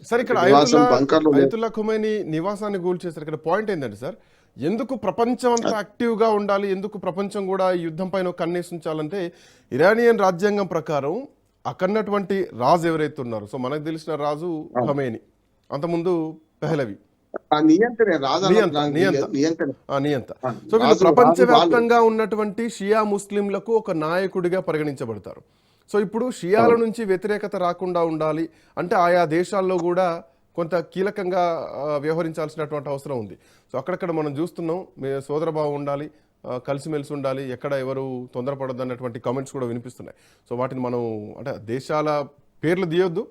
Sir ఇక్కడ నివాసం బంకర్లు Ayatollah ఖుమైనీ నివాసాన్ని కూల్చేశారు. ఇక్కడ పాయింట్ ఏంటంటే సార్, ఎందుకు ప్రపంచం అంతా యాక్టివ్గా ఉండాలి, ఎందుకు ప్రపంచం కూడా ఈ యుద్ధం పైన కన్నేసి ఉంచాలంటే ఇరానియన్ రాజ్యాంగం ప్రకారం అక్కడటువంటి రాజు ఎవరైతే ఉన్నారో, సో మనకు తెలిసిన రాజు ఖమేని, అంతకుముందు పెహ్లవి నియంత. సో వీళ్ళు ప్రపంచవ్యాప్తంగా ఉన్నటువంటి షియా ముస్లింలకు ఒక నాయకుడిగా పరిగణించబడతారు. సో ఇప్పుడు షియాల నుంచి వ్యతిరేకత రాకుండా ఉండాలి అంటే ఆయా దేశాల్లో కూడా కొంత కీలకంగా వ్యవహరించాల్సినటువంటి అవసరం ఉంది. సో అక్కడక్కడ మనం చూస్తున్నాం, మీ సోదరభావం ఉండాలి, కలిసిమెలిసి ఉండాలి, ఎక్కడ ఎవరు తొందరపడద్దు అన్నటువంటి కామెంట్స్ కూడా వినిపిస్తున్నాయి. సో వాటిని మనం అంటే దేశాల పేర్లు తీయొద్దు,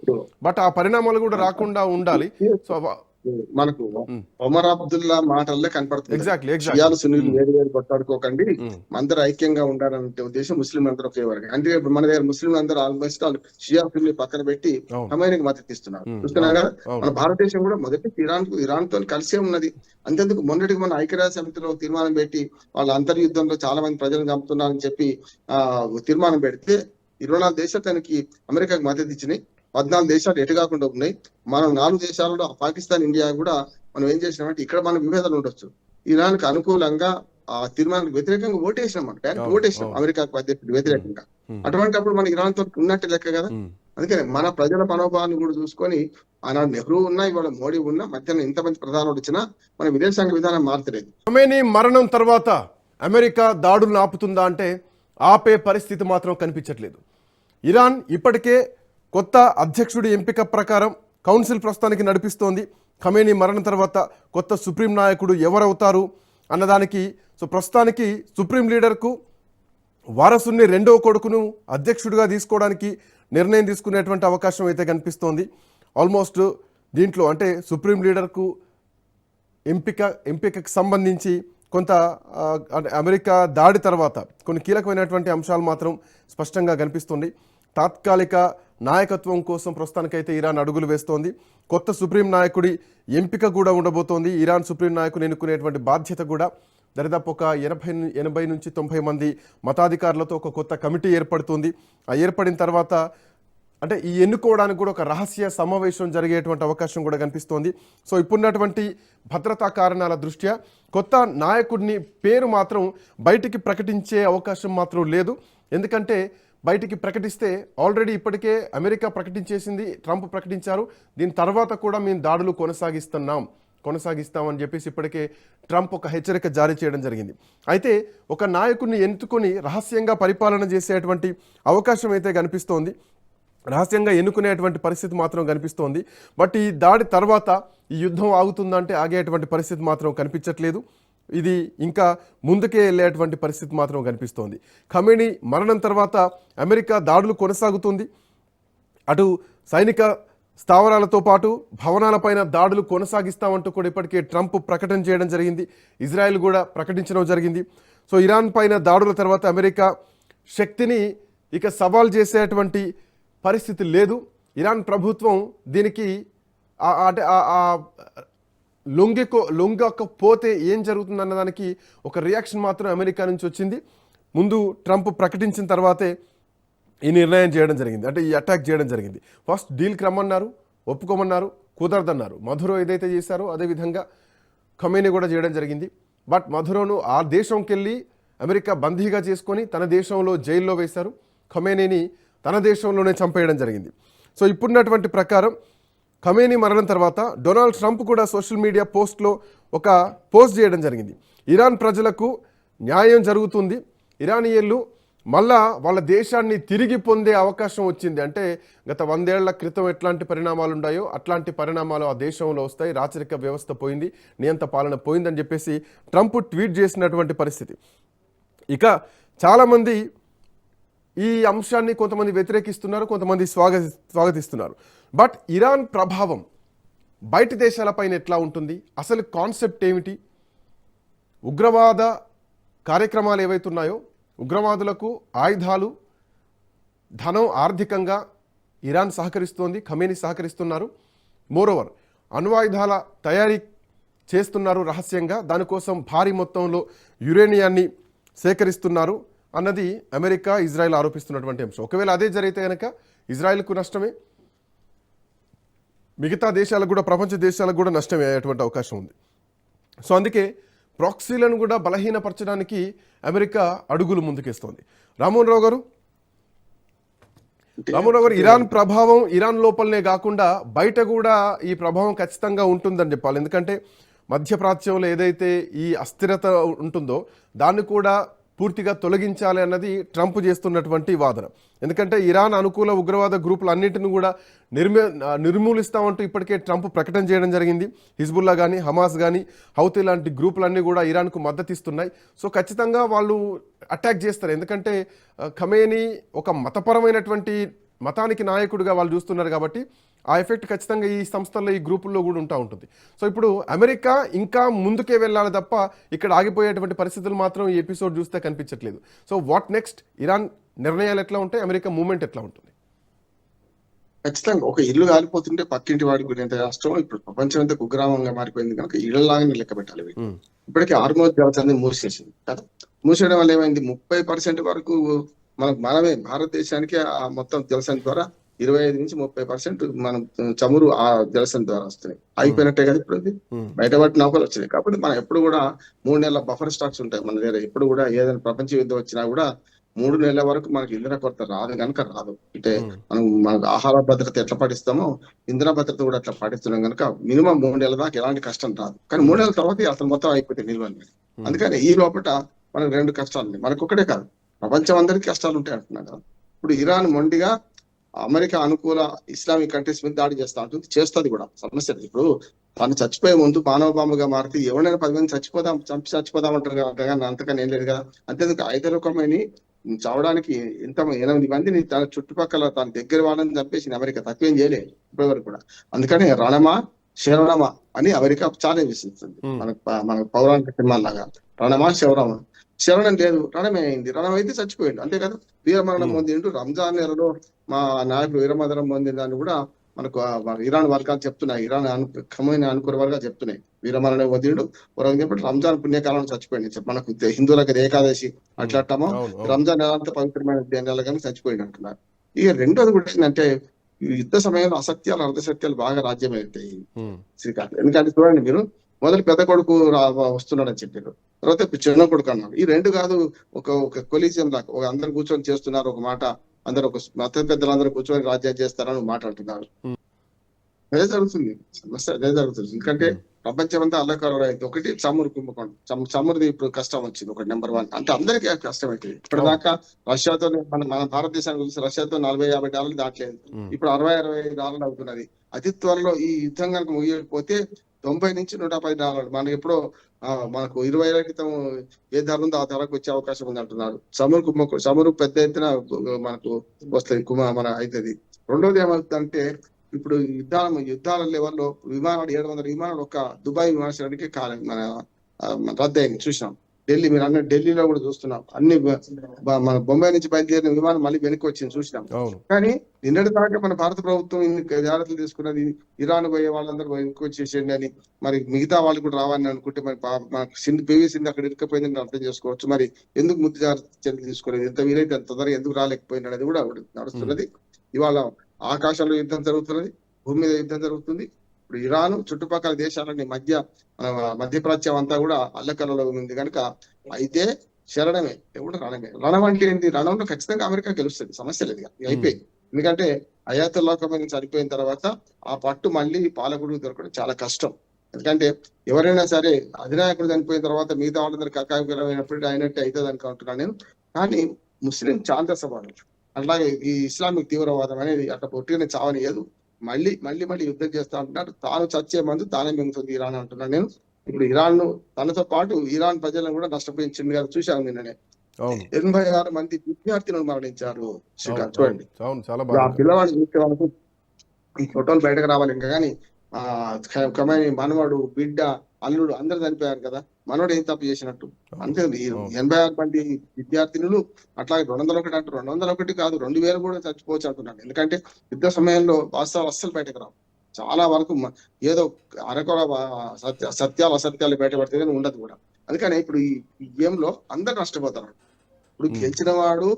బట్ ఆ పరిణామాలు కూడా రాకుండా ఉండాలి. సో మనకు ఒమర్ అబ్దుల్లా మాటల్లో కనపడుతుంది. ఎగ్జాక్ట్లీ షియాలు సున్నీలు వేరు వేరు కొట్టాడుకోకండి, అందరూ ఐక్యంగా ఉండాలనే ఉద్దేశం ముస్లింలు అందరూ ఒకేవారు. అంటే ఇప్పుడు మన దగ్గర ముస్లింలు అందరూ ఆల్మోస్ట్ వాళ్ళు షియా సున్నీ పక్కన పెట్టి ఖమేనీకి మద్దతు ఇస్తున్నారు. చూస్తున్నాం కదా, మన భారతదేశం కూడా మొదటి ఇరాన్ తో కలిసే ఉన్నది. అంతేందుకు మొన్నటికి మన ఐక్యరాజ్య సమితిలో తీర్మానం పెట్టి వాళ్ళ అంతర్యుద్ధంలో చాలా మంది ప్రజలను చంపుతున్నారని చెప్పి తీర్మానం పెడితే 24 దేశాలు తనకి అమెరికాకి మద్దతు ఇచ్చినాయి. 14 దేశాలు ఎటు కాకుండా ఉన్నాయి. మనం 4 దేశాలలో పాకిస్తాన్, ఇండియా కూడా మనం ఏం చేసినామంటే ఇక్కడ మన విభేదాలు ఉండొచ్చు, ఇరాన్ కు అనుకూలంగా ఆ తీర్మానానికి వ్యతిరేకంగా ఓటేసినాం, మనం డైరెక్ట్ ఓటేసినాం అమెరికాకు వ్యతిరేకంగా. అటువంటిప్పుడు మన ఇరాన్ తో ఉన్నట్టు లెక్క కదా. అందుకని మన ప్రజల మనోభావాన్ని కూడా చూసుకొని ఆనాడు నెహ్రూ ఉన్నా, ఇవాళ మోడీ ఉన్నా, మధ్యాహ్నం ఇంతమంది ప్రధానులు వచ్చినా మన విదేశాంగ విధానం మారతలేదు. ఖమేనీ మరణం తర్వాత అమెరికా దాడులను ఆపుతుందా అంటే ఆపే పరిస్థితి మాత్రం కనిపించట్లేదు. ఇరాన్ ఇప్పటికే కొత్త అధ్యక్షుడి ఎంపిక ప్రకారం కౌన్సిల్ ప్రస్తుతానికి నడిపిస్తోంది. ఖమేనీ మరణం తర్వాత కొత్త సుప్రీం నాయకుడు ఎవరవుతారు అన్నదానికి సో ప్రస్తుతానికి సుప్రీం లీడర్కు వారసుని రెండవ కొడుకును అధ్యక్షుడిగా తీసుకోవడానికి నిర్ణయం తీసుకునేటువంటి అవకాశం అయితే కనిపిస్తోంది. ఆల్మోస్ట్ దీంట్లో అంటే సుప్రీం లీడర్కు ఎంపికకు సంబంధించి కొంత అమెరికా దాడి తర్వాత కొన్ని కీలకమైనటువంటి అంశాలు మాత్రం స్పష్టంగా కనిపిస్తుంది. తాత్కాలిక నాయకత్వం కోసం ప్రస్తుతానికైతే ఇరాన్ అడుగులు వేస్తోంది. కొత్త సుప్రీం నాయకుడి ఎంపిక కూడా ఉండబోతోంది. ఇరాన్ సుప్రీం నాయకుని ఎన్నుకునేటువంటి బాధ్యత కూడా దరిదాపు ఒక 80 నుంచి 90 మంది మతాధికారులతో ఒక కొత్త కమిటీ ఏర్పడుతుంది. ఆ ఏర్పడిన తర్వాత అంటే ఈ ఎన్నుకోవడానికి కూడా ఒక రహస్య సమావేశం జరిగేటువంటి అవకాశం కూడా కనిపిస్తోంది. సో ఇప్పుడున్నటువంటి భద్రతా కారణాల దృష్ట్యా కొత్త నాయకుడిని పేరు మాత్రం బయటికి ప్రకటించే అవకాశం మాత్రం లేదు. ఎందుకంటే బయటికి ప్రకటిస్తే ఆల్రెడీ ఇప్పటికే అమెరికా ప్రకటించేసింది, ట్రంప్ ప్రకటించారు, దీని తర్వాత కూడా మేము దాడులు కొనసాగిస్తామని చెప్పేసి ఇప్పటికే ట్రంప్ ఒక హెచ్చరిక జారీ చేయడం జరిగింది. అయితే ఒక నాయకుడిని ఎన్నుకొని రహస్యంగా పరిపాలన చేసేటువంటి అవకాశం అయితే కనిపిస్తోంది, రహస్యంగా ఎన్నుకునేటువంటి పరిస్థితి మాత్రం కనిపిస్తోంది. బట్ ఈ దాడి తర్వాత ఈ యుద్ధం ఆగుతుందంటే ఆగేటువంటి పరిస్థితి మాత్రం కనిపించట్లేదు. ఇది ఇంకా ముందుకే వెళ్ళేటువంటి పరిస్థితి మాత్రం కనిపిస్తోంది. ఖమేనీ మరణం తర్వాత అమెరికా దాడులు కొనసాగుతుంది. అటు సైనిక స్థావరాలతో పాటు భవనాలపైన దాడులు కొనసాగిస్తామంటూ కూడా ఇప్పటికే ట్రంప్ ప్రకటన చేయడం జరిగింది. ఇజ్రాయెల్ కూడా ప్రకటించడం జరిగింది. సో ఇరాన్ పైన దాడుల తర్వాత అమెరికా శక్తిని ఇక సవాల్ చేసేటువంటి పరిస్థితి లేదు. ఇరాన్ ప్రభుత్వం దీనికి అంటే లొంగకపోతే ఏం జరుగుతుంది అన్నదానికి ఒక రియాక్షన్ మాత్రం అమెరికా నుంచి వచ్చింది. ముందు ట్రంప్ ప్రకటించిన తర్వాతే ఈ నిర్ణయం చేయడం జరిగింది, అంటే ఈ అటాక్ చేయడం జరిగింది. ఫస్ట్ డీల్కి రమ్మన్నారు, ఒప్పుకోమన్నారు, కుదరదన్నారు. మధురో ఏదైతే చేశారో అదేవిధంగా ఖమేనీ కూడా చేయడం జరిగింది. బట్ మధురోను ఆ దేశంకి వెళ్ళి అమెరికా బందీగా చేసుకొని తన దేశంలో జైల్లో వేశారు. ఖమేనీని తన దేశంలోనే చంపేయడం జరిగింది. సో ఇప్పుడున్నటువంటి ప్రకారం ఖమేనీ మరణం తర్వాత డొనాల్డ్ ట్రంప్ కూడా సోషల్ మీడియా పోస్ట్లో ఒక పోస్ట్ చేయడం జరిగింది. ఇరాన్ ప్రజలకు న్యాయం జరుగుతుంది, ఇరానియన్లు మళ్ళా వాళ్ళ దేశాన్ని తిరిగి పొందే అవకాశం వచ్చింది. అంటే గత 100 ఏళ్ల క్రితం ఎట్లాంటి పరిణామాలు ఉన్నాయో అట్లాంటి పరిణామాలు ఆ దేశంలో వస్తాయి, రాచరిక వ్యవస్థ పోయింది, నియంత పాలన పోయిందని చెప్పేసి ట్రంప్ ట్వీట్ చేసినటువంటి పరిస్థితి. ఇక చాలామంది ఈ అంశాన్ని కొంతమంది వ్యతిరేకిస్తున్నారు, కొంతమంది స్వాగతిస్తున్నారు. బట్ ఇరాన్ ప్రభావం బయట దేశాలపైన ఎట్లా ఉంటుంది, అసలు కాన్సెప్ట్ ఏమిటి, ఉగ్రవాద కార్యక్రమాలు ఏవైతున్నాయో ఉగ్రవాదులకు ఆయుధాలు, ధనం, ఆర్థికంగా ఇరాన్ సహకరిస్తోంది, ఖమేనీ సహకరిస్తున్నారు. మోరోవర్ అణ్వాయుధాల తయారీ చేస్తున్నారు రహస్యంగా, దానికోసం భారీ మొత్తంలో యురేనియాన్ని సేకరిస్తున్నారు అన్నది అమెరికా, ఇజ్రాయెల్ ఆరోపిస్తున్నటువంటి అంశం. ఒకవేళ అదే జరిగితే కనుక ఇజ్రాయెల్కు నష్టమే. మిగతా దేశాలకు కూడా, ప్రపంచ దేశాలకు కూడా నష్టం అయ్యేటువంటి అవకాశం ఉంది. సో అందుకే ప్రాక్సీలను కూడా బలహీనపరచడానికి అమెరికా అడుగులు ముందుకేస్తోంది. రామ్మోహన్ రావు గారు, ఇరాన్ ప్రభావం ఇరాన్ లోపలనే కాకుండా బయట కూడా ఈ ప్రభావం ఖచ్చితంగా ఉంటుందని చెప్పాలి. ఎందుకంటే మధ్యప్రాచ్యంలో ఏదైతే ఈ అస్థిరత ఉంటుందో దాన్ని కూడా పూర్తిగా తొలగించాలి అన్నది ట్రంప్ చేస్తున్నటువంటి వాదన. ఎందుకంటే ఇరాన్ అనుకూల ఉగ్రవాద గ్రూపులు అన్నింటిని కూడా నిర్మూలిస్తామంటూ ఇప్పటికే ట్రంప్ ప్రకటన చేయడం జరిగింది. హిజ్బుల్లా కానీ, హమాస్ కానీ, హౌతీ లాంటి గ్రూపులన్నీ కూడా ఇరాన్కు మద్దతు ఇస్తున్నాయి. సో ఖచ్చితంగా వాళ్ళు అటాక్ చేస్తారు. ఎందుకంటే ఖమేనీ ఒక మతపరమైనటువంటి మతానికి నాయకుడిగా వాళ్ళు చూస్తున్నారు కాబట్టి ఆ ఎఫెక్ట్ ఖచ్చితంగా ఈ సంస్థల్లో, ఈ గ్రూపుల్లో కూడా ఉంటుంది. సో ఇప్పుడు అమెరికా ఇంకా ముందుకే వెళ్ళాలి తప్ప ఇక్కడ ఆగిపోయేటువంటి పరిస్థితులు మాత్రం ఈ ఎపిసోడ్ చూస్తే కనిపించట్లేదు. So what next? ఇరాన్ నిర్ణయాలు ఎట్లా ఉంటాయి, అమెరికా మూవ్మెంట్ ఎట్లా ఉంటుంది? ఖచ్చితంగా ఒక ఇల్లు కాలిపోతుంటే పక్కింటి వాడికి గురింత రాష్ట్రం ఇప్పుడు ప్రపంచం అంతా కుగ్రామంగా మారిపోయింది కనుక ఇళ్లలాగానే లెక్క పెట్టాలి. ఇప్పటికీ హార్మోజ్ జలసంధి మూసేసింది కదా. మూసేయడం వల్ల ఏమైంది, 30% వరకు మనమే భారతదేశానికి ఆ మొత్తం జలసంధి ద్వారా 25 నుంచి 30% మనం చమురు ఆ జలసంధి ద్వారా వస్తున్నాయి. అయిపోయినట్టే కదా ఇప్పుడు బయట పట్టి నౌకలు వచ్చినాయి. కాబట్టి మనం ఎప్పుడు కూడా 3 నెలల బఫర్ స్టాక్స్ ఉంటాయి మన దగ్గర. ఎప్పుడు కూడా ఏదైనా ప్రపంచ యుద్ధం వచ్చినా కూడా 3 నెలల వరకు మనకి ఇంధన కొరత రాదు కనుక రాదు. అంటే మనం మనకు ఆహార భద్రత ఎట్లా పాటిస్తామో ఇంధన భద్రత కూడా అట్లా పాటిస్తున్నాం కనుక మినిమం 3 నెలల దాకా ఎలాంటి కష్టం రాదు. కానీ 3 నెలల తర్వాత అసలు మొత్తం అయిపోతాయి నిల్వలు. అందుకని ఈ లోపల మనకు 2 కష్టాలు ఉన్నాయి. మనకు ఒకటే కాదు, ప్రపంచం అందరికీ కష్టాలు ఉంటాయి అంటున్నాం కదా. ఇప్పుడు ఇరాన్ మొండిగా అమెరికా అనుకూల ఇస్లామిక్ కంట్రీస్ మీద దాడి చేస్తుంది కూడా, సమస్య. ఇప్పుడు తను చచ్చిపోయే ముందు మానవ బాంబుగా మారితే ఎవరైనా 10 మంది చచ్చిపోదాం అంటారు కదా, అంతకని ఏం లేదు కదా. అంతేందుకు ఐదరకమని చావడానికి 8 మందిని తన చుట్టుపక్కల తన దగ్గర వాళ్ళని చంపేసింది అమెరికా, తక్కువేం చేయలేదు ఇప్పటి వరకు కూడా. అందుకని రణమా శరణమా అని అమెరికా ఛాలెంజ్ ఇస్తుంది మన పౌరాణిక సినిమాలాగా. రణమా శవరమా, శరణం లేదు, రణమే అయింది. రణం అయితే చచ్చిపోయింది, అంతే కదా. వీరమరణం పొందిండు. రంజాన్ నెలలో మా నాయకుడు వీరమరణం పొందిందని కూడా మనకు ఇరాన్ వర్గాలు చెప్తున్నాయి. ఇరాన్ అనుకునే వర్గాలు చెప్తున్నాయి వీరమరణం పొందిండు. చెప్పి రంజాన్ పుణ్యకాలంలో చచ్చిపోయింది. మనకు హిందువులకి ఏకాదశి అట్లాటమో రంజాన్ నెల అంతా పవిత్రమైన నెలగానే చచ్చిపోయింది అంటున్నారు. ఇక రెండోది కూడా ఏంటంటే యుద్ధ సమయంలో అసత్యాలు అర్ధసత్యాలు బాగా రాజ్యమవుతాయి శ్రీకాంత్. ఎందుకంటే చూడండి, మీరు మొదలు పెద్ద కొడుకు వస్తున్నాడని చెప్పారు, తర్వాత చిన్న కొడుకు అన్నారు. ఈ 2 కాదు, ఒక కొలీజియం లాగా ఒక అందరు కూర్చొని చేస్తున్నారు ఒక మాట. అందరూ ఒక మత పెద్దలందరూ కూర్చొని రాజ్యం చేస్తారని మాట్లాడుతున్నారు. అదే జరుగుతుంది, సమస్య అదే జరుగుతుంది. ఎందుకంటే ప్రపంచం అంతా అల్లకల్లో అయితే ఒకటి చమురు కుంభకోణం. చమురుది ఇప్పుడు కష్టం వచ్చింది, ఒకటి నెంబర్ 1. అంటే అందరికీ కష్టం అవుతుంది. ఇప్పటిదాకా రష్యాతో మన భారతదేశానికి చూసి రష్యాతో $40-50 దాటలేదు. ఇప్పుడు $60-65 అవుతున్నది. అతి త్వరలో ఈ యుద్ధం కనుక ముగియకపోతే $90 నుంచి $110. మనకి ఎప్పుడో మనకు 20 ఏళ్ల క్రితం ఏ ధర ఉందో ఆ ధరకు వచ్చే అవకాశం ఉంది అంటున్నారు. చమురు పెద్ద ఎత్తున మనకు వస్తుంది, మన అవుతుంది. రెండోది ఏమవుతుందంటే ఇప్పుడు యుద్ధాల లెవెల్లో విమానాలు 700 విమానాలు ఒక దుబాయ్ విమానాశ్రయానికి మన రద్దు అయింది చూసినాం. ఢిల్లీ, మీరు అన్న ఢిల్లీలో కూడా చూస్తున్నాం. అన్ని మన బొంబాయి నుంచి బయలుదేరిన విమానం మళ్ళీ వెనక్కి వచ్చింది చూసినాం. కానీ నిన్నటి దాకా మన భారత ప్రభుత్వం ఇన్ని జాగ్రత్తలు తీసుకున్నది, ఇరాన్ పోయే వాళ్ళందరూ వెనక్కి వచ్చేసేయండి అని. మరి మిగతా వాళ్ళు కూడా రావాలని అనుకుంటే మరి పివి సింధు అక్కడ ఇరుక్కపోయిందని అర్థం చేసుకోవచ్చు. మరి ఎందుకు ముందు జాగ్రత్త చర్యలు తీసుకోలేదు, ఎంత వీలైతే అంత తొందరగా ఎందుకు రాలేకపోయింది అనేది కూడా నడుస్తున్నది. ఇవాళ ఆకాశంలో యుద్ధం జరుగుతున్నది, భూమి మీద యుద్ధం జరుగుతుంది. ఇప్పుడు ఇరాన్ చుట్టుపక్కల దేశాలని మధ్యప్రాచ్యం అంతా కూడా అల్లకల్లలో ఉంది కనుక అయితే శరణమే కూడా రణమే. రణం అంటే ఏంటి? రణంలో ఖచ్చితంగా అమెరికా గెలుస్తుంది, సమస్య లేదు, అయిపోయింది. ఎందుకంటే అయాతుల్లా ఖమేనీ చనిపోయిన తర్వాత ఆ పట్టు మళ్ళీ పాలకుడు దొరకడం చాలా కష్టం. ఎందుకంటే ఎవరైనా సరే అధినాయకుడు చనిపోయిన తర్వాత మిగతా వాళ్ళందరూ కకాయమైనప్పుడు అయినట్టు అవుతుంది అనుకుంటున్నాను నేను. కానీ ముస్లిం ఛాందసవాదం అట్లాగే ఈ ఇస్లామిక్ తీవ్రవాదం అనేది అట్లా పొట్టిగానే చావనియదు. మళ్ళీ యుద్ధం చేస్తా అంటున్నారు. తాను చచ్చే మందు తానే మింగుతుంది ఇరాన్ అంటున్నాను నేను. ఇప్పుడు ఇరాన్ తనతో పాటు ఇరాన్ ప్రజలను కూడా నష్టపోయించింది కదా, చూశాను నిన్ననే. 86 మంది విద్యార్థులను మరణించారు శ్రీకాంత్. చూడండి, ఆ పిల్లవాడిని చూస్తే వాళ్ళకు ఈ ఫోటోలు బయటకు రావాలి ఇంకా. కానీ ఖమేనీ మనవడు, బిడ్డ, అల్లుడు అందరు చనిపోయారు కదా. మనోడు ఏం తప్పు చేసినట్టు? అంతే. 86 మంది విద్యార్థినులు, అట్లాగే 201 అంటారు. 201 కాదు, 2000 కూడా చచ్చిపోవచ్చు అంటున్నాను. ఎందుకంటే యుద్ధ సమయంలో వాస్తవాలు అస్సలు బయటకు రావు. చాలా వరకు ఏదో అరకొర సత్యాలు అసత్యాలు బయటపడితే ఉండదు కూడా. అందుకని ఇప్పుడు ఈ గేమ్ లో అందరు నష్టపోతారు. ఇప్పుడు గెలిచిన వాడు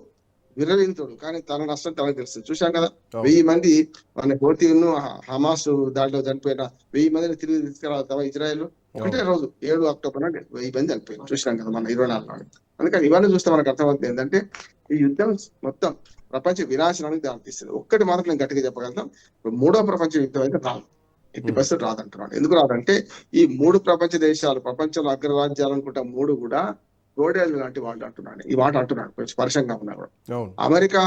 విర్రవీగుతాడు, కానీ తన నష్టం తనకు తెలుస్తుంది. చూశాం కదా, అవును. 1000 మంది మన హోతీను హమాస్ దాంట్లో చనిపోయిన 1000 మందిని తిరిగి తీసుకురావాలి ఇజ్రాయెల్ ఒకటే రోజు 7 అక్టోబర్ నాడు 1000 మంది చనిపోయారు. చూసినాం కదా మన 24 నాడు. అందుకని ఇవన్నీ చూస్తే మనకు అర్థమవుతుంది ఏంటంటే ఈ యుద్ధం మొత్తం ప్రపంచ వినాశనానికి దారితీస్తుంది. ఒక్కటి మాత్రం నేను గట్టిగా చెప్పగలుగుతాం, మూడో ప్రపంచ యుద్ధం అయితే రాదు, 80% రాదంటున్నాడు. ఎందుకు రాదంటే ఈ 3 ప్రపంచ దేశాలు, ప్రపంచంలో అగ్రరాజ్యాలు అనుకుంటా 3 కూడా గోడేళ్ళు లాంటి వాళ్ళు అంటున్నాడు. ఈ మాట అంటున్నాడు కొంచెం పరుషంగా ఉన్నాడు. అవును. అమెరికా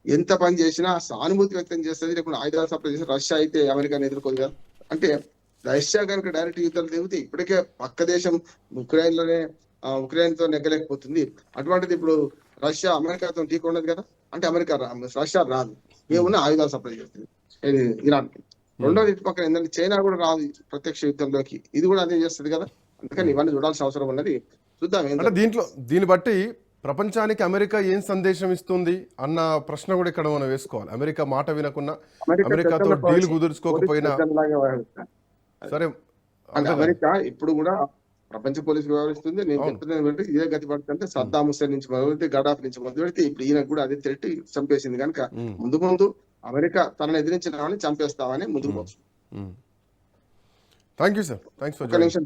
ఎంత పని చేసినా సానుభూతి వ్యక్తం చేస్తుంది, లేకుండా ఆయుధాలు సప్లై చేసి రష్యా అయితే అమెరికాని ఎదుర్కోదు కదా. అంటే రష్యా కనుక డైరెక్ట్ యుద్ధాలు దిగితే ఇప్పటికే పక్క దేశం ఉక్రెయిన్ లోనే ఉక్రెయిన్ తో నెగ్గలేకపోతుంది. అటువంటిది ఇప్పుడు రష్యా అమెరికాతో ఢీకొన్నది కదా. అంటే రష్యా రాదు, ఏమున్నా ఆయుధాలు సప్లై చేస్తుంది ఇరాన్. రెండోది ఇటు పక్కన ఏంటంటే చైనా కూడా రాదు ప్రత్యక్ష యుద్ధంలోకి, ఇది కూడా అదే చేస్తుంది కదా. అందుకని ఇవన్నీ చూడాల్సిన అవసరం ఉన్నది. చూద్దాం. అంటే దీన్ని బట్టి ప్రపంచానికి అమెరికా ఏం సందేశం ఇస్తుంది అన్న ప్రశ్న కూడా ఇక్కడ మనం వేసుకోవాలి. అమెరికా మాట వినకున్నా, అమెరికాతో డీల్ కుదుర్చుకోకపోయినా సరే, అంటే అమెరికా ఇప్పుడు కూడా ప్రపంచ పోలీసు వ్యవహరిస్తుంది. నేను చెప్తున్నాను ఇదే గతి పడుతుంటే సద్దాం హుస్సేన్ నుంచి మొదలెడితే, గడాఫ్ నుంచి మొదలెడితే ఇప్పుడు ఈయన కూడా అదే తిరిగి చంపేసింది. కనుక ముందు అమెరికా తనను ఎదిరించిన వాళ్ళని చంపేస్తామని ముందుకు పోతుంది. Thank you sir, thanks for ఒక నిమిషం.